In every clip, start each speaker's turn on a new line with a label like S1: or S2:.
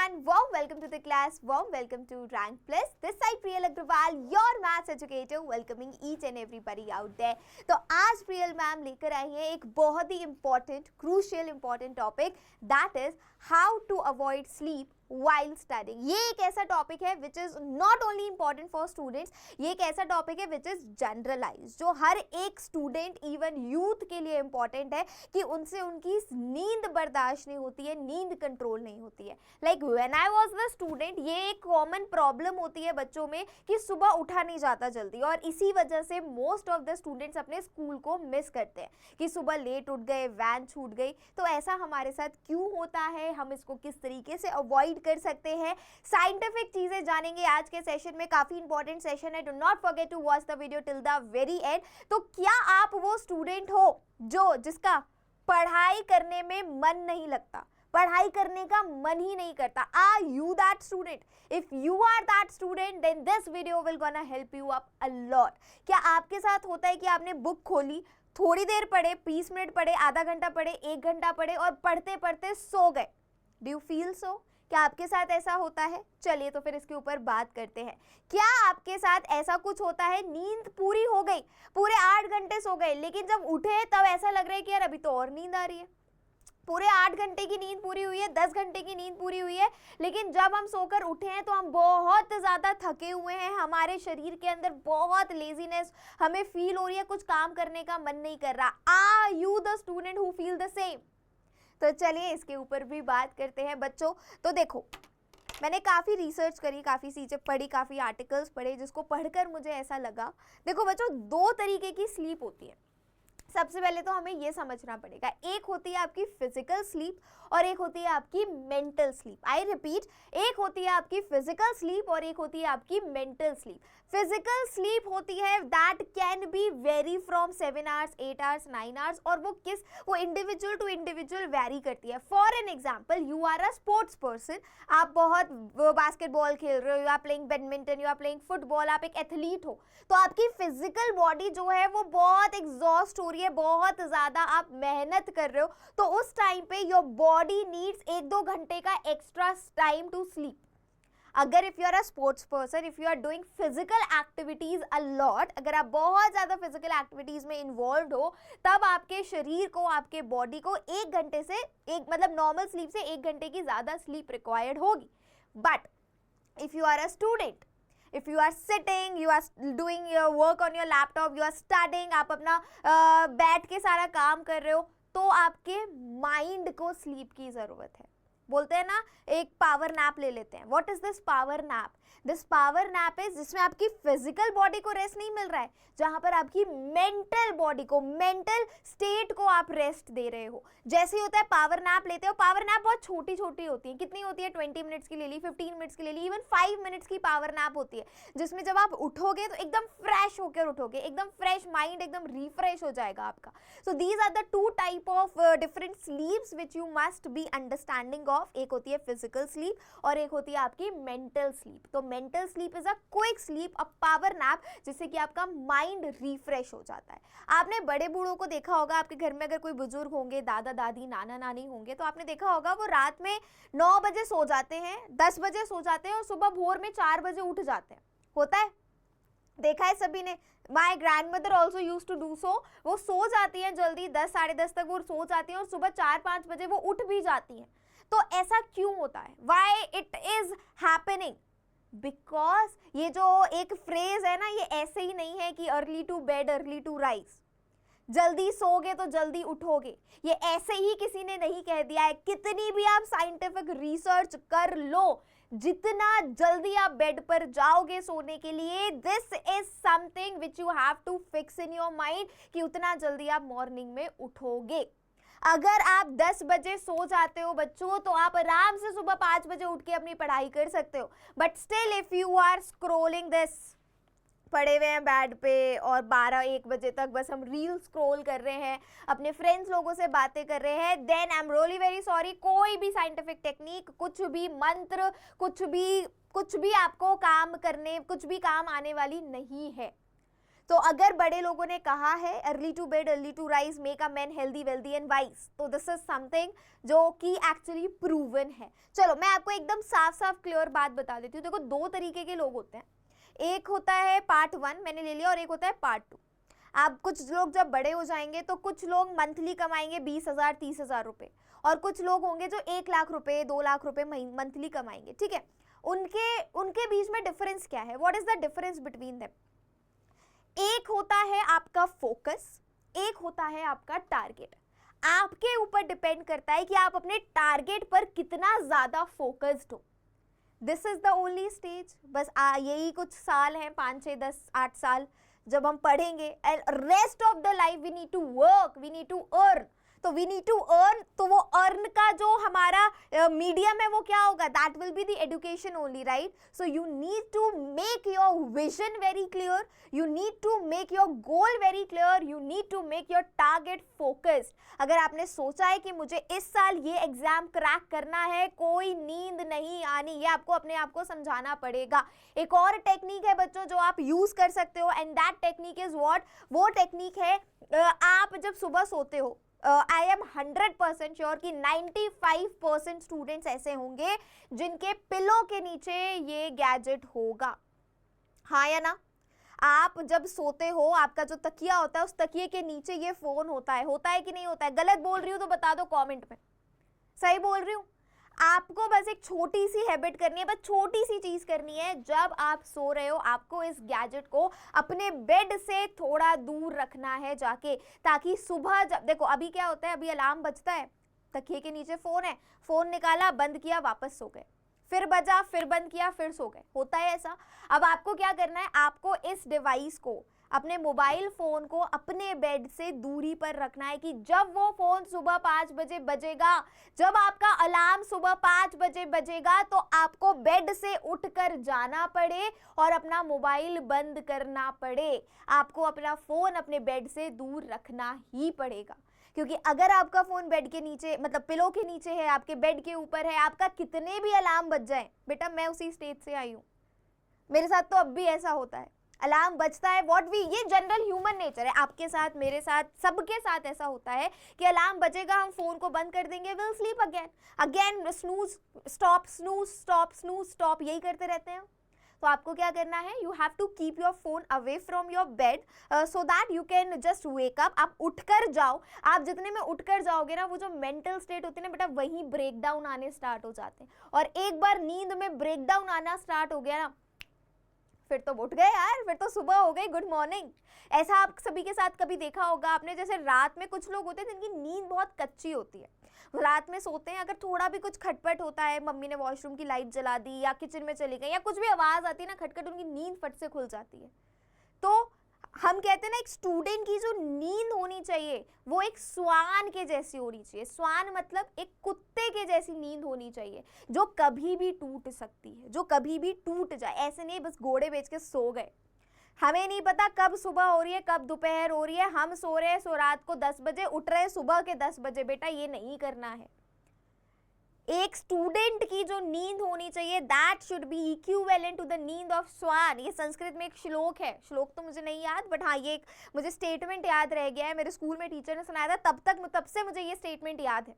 S1: everyone, warm welcome to the class, warm welcome to Rank Plus. This side Priyal Agrawal, your maths educator, welcoming each and everybody out there. तो आज Priyal ma'am लेकर आई हैं एक बहुत ही important, crucial important topic, that is how to avoid sleep while studying. ये एक ऐसा topic है which is not only important for students, ये एक ऐसा टॉपिक है विच इज़ जनरलाइज, जो हर एक स्टूडेंट इवन यूथ के लिए इम्पॉर्टेंट है कि उनसे उनकी नींद बर्दाश्त नहीं होती है, नींद कंट्रोल नहीं होती है. Like when I was the student, ये एक कॉमन प्रॉब्लम होती है बच्चों में कि सुबह उठा नहीं जाता जल्दी, और इसी वजह से मोस्ट ऑफ द स्टूडेंट्स अपने स्कूल को मिस करते हैं कि सुबह लेट उठ गए, वैन छूट गई. तो ऐसा हमारे साथ क्यों होता है, हम इसको किस तरीके से अवॉइड कर सकते हैं, साइंटिफिक चीजें जानेंगे आज के सेशन में. काफी इंपॉर्टेंट सेशन है, do not forget to watch the video till the very end. तो क्या आप वो स्टूडेंट हो जिसका पढ़ाई करने में मन नहीं लगता, पढ़ाई करने का मन ही नहीं करता? Are you that student? If you are that student then this video will gonna help you up a lot. क्या आपके साथ होता है कि आपने बुक खोली, थोड़ी देर पढ़े, 20 मिनट पढ़े, आधा घंटा पढ़े, 1 घंटा पढ़े और पढ़ते पढ़ते सो गए? Do you feel so? क्या आपके साथ ऐसा होता है? चलिए तो फिर इसके ऊपर बात करते हैं. क्या आपके साथ ऐसा कुछ होता है, नींद पूरी हो गई, पूरे 8 घंटे सो गए, लेकिन जब उठे तब ऐसा लग रहा है कि यार अभी तो और नींद आ रही है? पूरे 8 घंटे की नींद पूरी हुई है, 10 घंटे की नींद पूरी हुई है, लेकिन जब हम सोकर उठे हैं तो हम बहुत ज़्यादा थके हुए हैं, हमारे शरीर के अंदर बहुत लेजीनेस हमें फील हो रही है, कुछ काम करने का मन नहीं कर रहा. Are you the student who feel the same? तो चलिए इसके ऊपर भी बात करते हैं बच्चों. तो देखो, मैंने काफ़ी रिसर्च करी, काफ़ी चीज़ें पढ़ी, काफ़ी आर्टिकल्स पढ़े, जिसको पढ़कर मुझे ऐसा लगा. देखो बच्चों, 2 तरीके की स्लीप होती है. सबसे पहले तो हमें ये समझना पड़ेगा, एक होती है आपकी फिजिकल स्लीप और एक होती है आपकी मेंटल स्लीप. आई रिपीट, एक होती है आपकी फिजिकल स्लीप और एक होती है आपकी मेंटल स्लीप. फिजिकल स्लीप होती है that can be vary from 7 hours, 8 hours, 9 hours, और वो इंडिविजुअल टू इंडिविजुअल वेरी करती है. For an example, you are a sports person, आप बहुत बास्केटबॉल खेल रहे हो, you are playing badminton, you are playing football, आप एक एथलीट हो, तो आपकी फिजिकल बॉडी जो है वो बहुत एग्जॉस्ट हो रही है, बहुत ज़्यादा आप मेहनत कर रहे हो, तो उस टाइम पे योर बॉडी नीड्स 1-2 घंटे का एक्स्ट्रा टाइम टू स्लीप. अगर if you are a sports person, if you are doing physical activities a lot, अगर आप बहुत ज़्यादा फिजिकल एक्टिविटीज़ में इन्वॉल्व हो, तब आपके शरीर को, आपके बॉडी को 1 घंटे से मतलब नॉर्मल स्लीप से 1 घंटे की ज़्यादा स्लीप रिक्वायर्ड होगी. But if you are a student, if you are sitting, you are doing your work on your laptop, you are studying, आप अपना बैठ के सारा काम कर रहे हो, तो आपके माइंड को स्लीप की ज़रूरत है. बोलते हैं ना, एक पावर नैप ले लेते हैं. What is this power nap? This power nap is जिसमें आपकी फिजिकल बॉडी को रेस्ट नहीं मिल रहा है, जहां पर आपकी मेंटल बॉडी को, मेंटल स्टेट को आप रेस्ट दे रहे हो. जैसे ही होता है पावर नैप लेते हो, पावर नैप बहुत छोटी छोटी होती है. कितनी होती है? 20 मिनट्स की ले ली, 15 मिनट्स की ले ली, इवन 5 मिनट्स की पावर नैप होती है, जिसमें जब आप उठोगे तो एकदम फ्रेश होकर उठोगे, एकदम फ्रेश, माइंड एकदम रिफ्रेश हो जाएगा आपका. So these are the 2 type of different sleeps which you must be understanding of. एक होती है फिजिकल स्लीप और एक होती है आपकी मेंटल स्लीप. तो mental sleep is a quick sleep, a power nap, जिससे कि आपका माइंड रिफ्रेश हो जाता है. आपने बड़े बूढ़ों को देखा होगा, आपके घर में अगर कोई बुजुर्ग होंगे, दादा दादी, नाना नानी होंगे, तो आपने देखा होगा वो रात में 9 बजे सो जाते हैं, 10 बजे सो जाते हैं और सुबह भोर में 4 बजे उठ जाते हैं. होता है, देखा है सभी ने. My grandmother also use to do so. वो सो जाती हैं जल्दी, 10 साढ़े 10 तक वो सो जाती हैं और सुबह 4-5 बजे वो उठ भी जाती हैं. तो ऐसा क्यों होता है? Why it is happening? Because ये जो एक फ्रेज है ना, ये ऐसे ही नहीं है कि early to bed early to rise, जल्दी सोगे तो जल्दी उठोगे, ये ऐसे ही किसी ने नहीं कह दिया है. कितनी भी आप साइंटिफिक रिसर्च कर लो, जितना जल्दी आप बेड पर जाओगे सोने के लिए, this is something which you have to fix in your mind कि उतना जल्दी आप मॉर्निंग में उठोगे. अगर आप 10 बजे सो जाते हो बच्चों, तो आप आराम से सुबह 5 बजे उठ के अपनी पढ़ाई कर सकते हो. But still if you are scrolling this, पड़े हुए हैं बेड पे और 12-1 बजे तक बस हम रील स्क्रॉल कर रहे हैं, अपने फ्रेंड्स लोगों से बातें कर रहे हैं, then I am really very sorry, कोई भी साइंटिफिक टेक्निक, कुछ भी मंत्र, कुछ भी आपको काम करने, कुछ भी काम आने वाली नहीं है. तो अगर बड़े लोगों ने कहा है early to bed early to rise make a man healthy wealthy and wise, तो दिस इज समथिंग जो कि एक्चुअली प्रूवन है। चलो मैं आपको एकदम साफ साफ क्लियर बात बता देती हूँ। देखो, दो तरीके के लोग होते हैं, एक होता है पार्ट 1 मैंने ले लिया और एक होता है पार्ट 2। आप कुछ लोग जब बड़े हो जाएंगे तो कुछ लोग मंथली कमाएंगे 20,000 30,000 रुपए, और कुछ लोग होंगे जो 1 लाख रुपए 2 लाख रुपए मंथली कमाएंगे, ठीक है। उनके बीच में डिफरेंस क्या है? What is the difference between them? एक होता है आपका फोकस, एक होता है आपका टारगेट। आपके ऊपर डिपेंड करता है कि आप अपने टारगेट पर कितना ज्यादा फोकस्ड हो। This is the only stage. बस यही कुछ साल हैं, 5 6 10 8 साल जब हम पढ़ेंगे, and rest of the life we need to work, we need to earn. तो वी नीड टू अर्न, तो वो अर्न का जो हमारा मीडियम है वो क्या होगा? That will be the education only, right? So you need to make your vision very clear, you need to make your goal very clear, you need to make your target focused. अगर आपने सोचा है कि मुझे इस साल ये exam crack करना है, कोई नींद नहीं आनी, ये आपको अपने आप को समझाना पड़ेगा। एक और टेक्निक है बच्चों जो आप यूज कर सकते हो, and that technique is what? वो टेक्निक है, आप जब सुबह सोते हो, आई एम 100% श्योर कि 95% स्टूडेंट्स ऐसे होंगे जिनके पिलो के नीचे ये गैजेट होगा, हाँ या ना? आप जब सोते हो, आपका जो तकिया होता है, उस तकिए के नीचे ये फोन होता है कि नहीं होता है? गलत बोल रही हूँ तो बता दो कमेंट में, सही बोल रही हूँ? आपको बस एक छोटी सी हैबिट करनी है, बस छोटी सी चीज करनी है। जब आप सो रहे हो, आपको इस गैजेट को अपने बेड से थोड़ा दूर रखना है जाके, ताकि सुबह जब देखो, अभी क्या होता है, अभी अलार्म बजता है, तकिए के नीचे फोन है, फोन निकाला, बंद किया, वापस सो गए, फिर बजा, फिर बंद किया, फिर सो गए, होता है ऐसा। अब आपको क्या करना है? आपको इस डिवाइस को, अपने मोबाइल फोन को अपने बेड से दूरी पर रखना है कि जब वो फोन सुबह 5 बजे बजेगा, जब आपका अलार्म सुबह 5 बजे बजेगा, तो आपको बेड से उठकर जाना पड़े और अपना मोबाइल बंद करना पड़े। आपको अपना फोन अपने बेड से दूर रखना ही पड़ेगा, क्योंकि अगर आपका फोन बेड के नीचे, मतलब पिलो के नीचे है, आपके बेड के ऊपर है, आपका कितने भी अलार्म बज जाए, बेटा मैं उसी स्टेज से आई हूँ, मेरे साथ तो अब भी ऐसा होता है, अलार्म बजता है, ये जनरल ह्यूमन नेचर है, आपके साथ, मेरे साथ, सबके साथ ऐसा होता है कि अलार्म बजेगा, हम फोन को बंद कर देंगे, will sleep again snooze stop, snooze stop, snooze stop, यही करते रहते हैं। तो आपको क्या करना है? You have to keep your phone away from your bed so that you can just wake up. आप उठकर जाओ, आप जितने में उठकर जाओगे ना, वो जो मेंटल स्टेट होती है ना बेटा, वहीं ब्रेक डाउन आने स्टार्ट हो जाते हैं, और एक बार नींद में ब्रेक डाउन आना स्टार्ट हो गया ना, फिर तो उठ गए यार, फिर तो सुबह हो गई, गुड मॉर्निंग। ऐसा आप सभी के साथ कभी देखा होगा आपने, जैसे रात में कुछ लोग होते हैं जिनकी नींद बहुत कच्ची होती है, रात में सोते हैं, अगर थोड़ा भी कुछ खटपट होता है, मम्मी ने वॉशरूम की लाइट जला दी या किचन में चली गई या कुछ भी आवाज आती है ना खटखट, उनकी नींद फट से खुल जाती है। तो हम कहते हैं ना, एक स्टूडेंट की जो नींद होनी चाहिए वो एक स्वान के जैसी होनी चाहिए। स्वान मतलब एक कुत्ते के जैसी नींद होनी चाहिए, जो कभी भी टूट सकती है, जो कभी भी टूट जाए। ऐसे नहीं बस घोड़े बेच के सो गए, हमें नहीं पता कब सुबह हो रही है, कब दोपहर हो रही है, हम सो रहे हैं, सो रात को 10 बजे, उठ रहे हैं सुबह के 10 बजे, बेटा ये नहीं करना है। एक स्टूडेंट की जो नींद होनी चाहिए, that should be equivalent to the नींद ऑफ स्वान। ये संस्कृत में एक श्लोक है, श्लोक तो मुझे नहीं याद, बट हाँ ये एक मुझे स्टेटमेंट याद रह गया है, मेरे स्कूल में टीचर ने सुनाया था, तब से मुझे ये स्टेटमेंट याद है।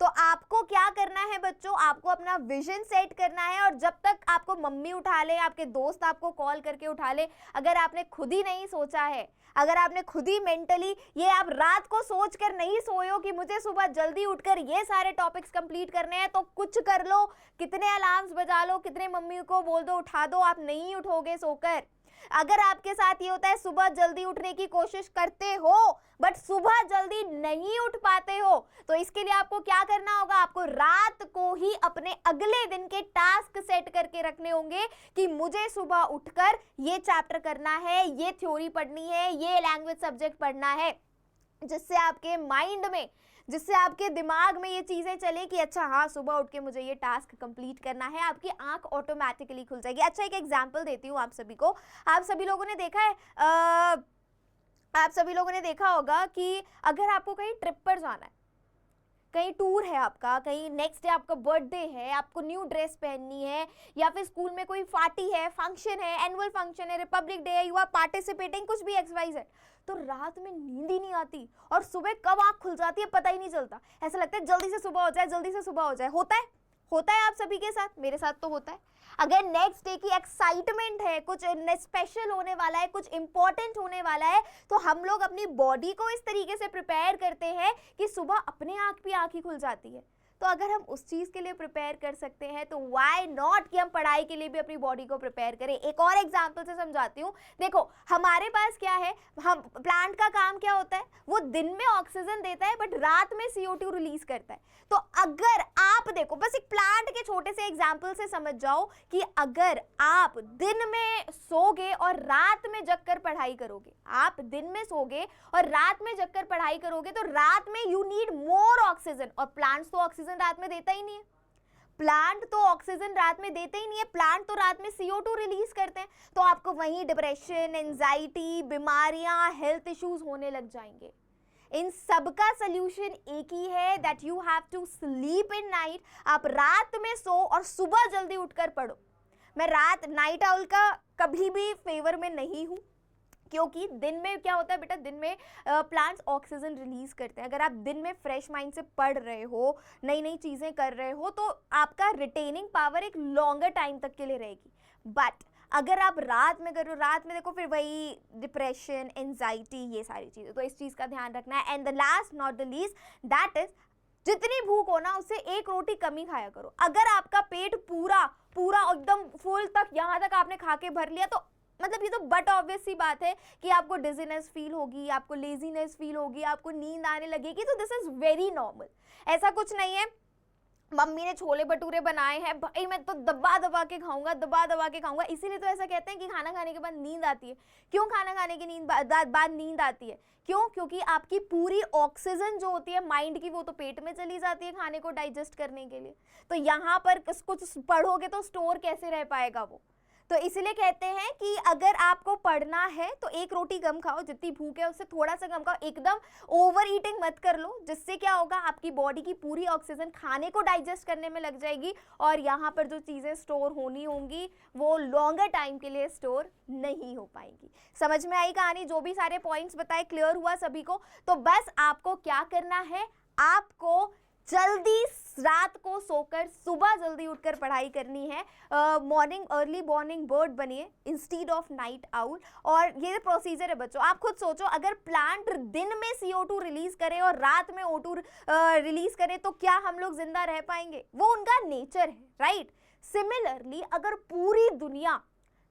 S1: तो आपको क्या करना है बच्चों? आपको अपना विजन सेट करना है, और जब तक आपको मम्मी उठा ले, आपके दोस्त आपको कॉल करके उठा ले, अगर आपने खुद ही नहीं सोचा है, अगर आपने खुद ही मेंटली ये आप रात को सोच कर नहीं सोए हो कि मुझे सुबह जल्दी उठकर ये सारे टॉपिक्स कंप्लीट करने हैं, तो कुछ कर लो, कितने अलार्म्स बजा लो, कितने मम्मी को बोल दो उठा दो, आप नहीं उठोगे सोकर। अगर आपके साथ ये होता है, सुबह जल्दी उठने की कोशिश करते हो बट सुबह जल्दी नहीं उठ पाते हो, तो इसके लिए आपको क्या करना होगा? आपको रात को ही अपने अगले दिन के टास्क सेट करके रखने होंगे कि मुझे सुबह उठकर ये चैप्टर करना है, ये थ्योरी पढ़नी है, ये लैंग्वेज सब्जेक्ट पढ़ना है, जिससे आपके माइंड में, जिससे आपके दिमाग में ये चीजें चले कि अच्छा हाँ सुबह उठ के मुझे ये टास्क कंप्लीट करना है। आपकी आंख ऑटोमेटिकली खुल जाएगी। अच्छा एक एग्जांपल देती हूँ आप सभी को। आप सभी लोगों ने देखा है, आप सभी लोगों ने देखा होगा कि अगर आपको कहीं ट्रिप पर जाना है, कहीं टूर है आपका, कहीं नेक्स्ट डे आपका बर्थडे है, आपको न्यू ड्रेस पहननी है, या फिर स्कूल में कोई पार्टी है, फंक्शन है, एनुअल फंक्शन है, रिपब्लिक डे है, यू आर पार्टिसिपेटिंग, कुछ भी XYZ, तो रात में नींद ही नहीं आती और सुबह कब आँख खुल जाती है पता ही नहीं चलता। ऐसा लगता है जल्दी से सुबह हो जाए, जल्दी से सुबह हो जाए। होता है आप सभी के साथ, मेरे साथ तो होता है। अगर नेक्स्ट डे की एक्साइटमेंट है, कुछ स्पेशल होने वाला है, कुछ इंपॉर्टेंट होने वाला है, तो हम लोग अपनी बॉडी को इस तरीके से प्रिपेयर करते हैं कि सुबह अपने आप भी आँख ही खुल जाती है। तो अगर हम उस चीज़ के लिए प्रिपेयर कर सकते हैं तो व्हाई नॉट कि हम पढ़ाई के लिए भी अपनी बॉडी को प्रिपेयर करें। एक और एग्जांपल से समझाती हूँ। देखो हमारे पास क्या है, हम प्लांट का काम क्या होता है, वो दिन में ऑक्सीजन देता है बट रात में CO2 रिलीज करता है। तो अगर आप देखो, बस एक प्लांट के छोटे से एग्जाम्पल से समझ जाओ कि अगर आप दिन में सोगे और रात में जगकर पढ़ाई करोगे, आप दिन में सोगे और रात में जगकर पढ़ाई करोगे, तो रात में यू नीड मोर ऑक्सीजन, और प्लांट्स तो ऑक्सीजन रात में देता ही नहीं है। प्लांट तो ऑक्सीजन रात में देते ही नहीं है, प्लांट तो रात में CO2 रिलीज करते हैं। तो आपको वहीं डिप्रेशन, एंजाइटी, बीमारियां, हेल्थ इश्यूज होने लग जाएंगे। इन सब का सोल्यूशन एक ही है, that you have to sleep in night. आप रात में सो और सुबह जल्दी उठकर पढ़ो। मैं रात नाइट आउल का कभी भी फेवर में नहीं हूँ, क्योंकि दिन में क्या होता है बेटा, दिन में प्लांट्स ऑक्सीजन रिलीज करते हैं। अगर आप दिन में फ्रेश माइंड से पढ़ रहे हो, नई नई चीज़ें कर रहे हो, तो आपका रिटेनिंग पावर एक लॉन्गर टाइम तक के लिए रहेगी। बट अगर आप रात में करो, रात में देखो फिर वही डिप्रेशन, एंजाइटी, ये सारी चीज़ें, तो इस चीज़ का ध्यान रखना है। And the last not the least, that is जितनी भूख हो ना उससे एक रोटी कम ही खाया करो। अगर आपका पेट पूरा पूरा एकदम फुल तक, यहाँ तक आपने खा के भर लिया, तो मतलब ये तो बट ऑब्वियस सी बात है कि आपको डिजीनेस फील होगी, आपको लेजीनेस फील होगी, आपको नींद आने लगेगी। तो दिस इज वेरी नॉर्मल, ऐसा कुछ नहीं है। मम्मी ने छोले भटूरे बनाए हैं, भाई मैं तो दबा दबा के खाऊंगा, दबा दबा के खाऊंगा। इसीलिए तो ऐसा कहते हैं कि खाना खाने के बाद नींद आती है। क्यों खाना खाने के बाद नींद आती है? क्यों? क्योंकि आपकी पूरी ऑक्सीजन जो होती है माइंड की, वो तो पेट में चली जाती है खाने को डाइजेस्ट करने के लिए। तो यहाँ पर कुछ पढ़ोगे तो स्टोर कैसे रह पाएगा वो? तो इसलिए कहते हैं कि अगर आपको पढ़ना है तो एक रोटी कम खाओ, जितनी भूख है उससे थोड़ा सा कम खाओ, एकदम ओवर ईटिंग मत कर लो, जिससे क्या होगा, आपकी बॉडी की पूरी ऑक्सीजन खाने को डाइजेस्ट करने में लग जाएगी और यहाँ पर जो चीज़ें स्टोर होनी होंगी वो लॉन्गर टाइम के लिए स्टोर नहीं हो पाएंगी। समझ में आई कहानी? जो भी सारे पॉइंट्स बताए, क्लियर हुआ सभी को? तो बस आपको क्या करना है, आपको जल्दी रात को सोकर सुबह जल्दी उठकर पढ़ाई करनी है। अर्ली मॉर्निंग बर्ड बनिए इंस्टीड ऑफ नाइट आउल। और ये प्रोसीजर है बच्चों, आप खुद सोचो, अगर प्लांट दिन में CO2 रिलीज करे और रात में O2 रिलीज करे तो क्या हम लोग जिंदा रह पाएंगे? वो उनका नेचर है, राइट? सिमिलरली अगर पूरी दुनिया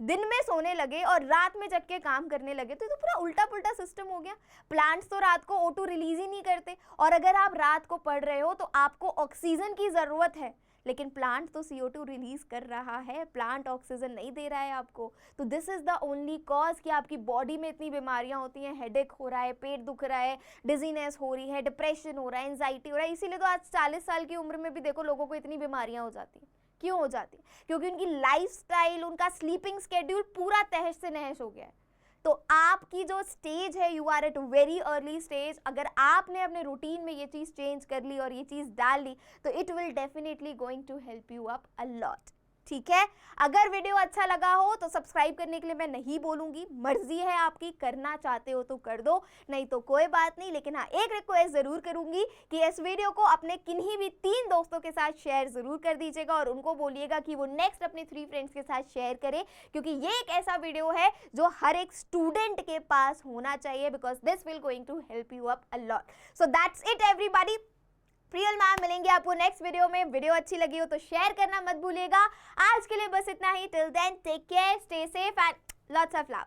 S1: दिन में सोने लगे और रात में जग के काम करने लगे तो ये तो पूरा उल्टा पुल्टा सिस्टम हो गया। प्लांट्स तो रात को O2 रिलीज ही नहीं करते, और अगर आप रात को पढ़ रहे हो तो आपको ऑक्सीजन की ज़रूरत है, लेकिन प्लांट तो CO2 रिलीज कर रहा है, प्लांट ऑक्सीजन नहीं दे रहा है आपको। तो this is the only cause कि आपकी बॉडी में इतनी बीमारियां होती हैं, हेडेक हो रहा है, पेट दुख रहा है, डिजीनेस हो रही है, डिप्रेशन हो रहा है, एंजाइटी हो रहा है। इसीलिए तो आज 40 साल की उम्र में भी देखो लोगों को इतनी बीमारियां हो जाती हैं। क्यों हो जाती है? क्योंकि उनकी लाइफस्टाइल, उनका स्लीपिंग स्केड्यूल पूरा तहस से नहस हो गया है। तो आपकी जो स्टेज है, you are at very early stage. अगर आपने अपने रूटीन में ये चीज़ चेंज कर ली और ये चीज़ डाल ली तो it will definitely going to help you up a lot. ठीक है? अगर वीडियो अच्छा लगा हो तो सब्सक्राइब करने के लिए मैं नहीं बोलूँगी, मर्जी है आपकी, करना चाहते हो तो कर दो, नहीं तो कोई बात नहीं। लेकिन हाँ, एक रिक्वेस्ट ज़रूर करूँगी कि इस वीडियो को अपने किन्हीं भी 3 दोस्तों के साथ शेयर ज़रूर कर दीजिएगा और उनको बोलिएगा कि वो नेक्स्ट अपने 3 फ्रेंड्स के साथ शेयर करें, क्योंकि ये एक ऐसा वीडियो है जो हर एक स्टूडेंट के पास होना चाहिए, because this will going to help you up a lot. So that's it everybody. Priyal ma'am मिलेंगे आपको नेक्स्ट वीडियो में। वीडियो अच्छी लगी हो तो शेयर करना मत भूलिएगा। आज के लिए बस इतना ही। Till then take care, stay safe and lots of love.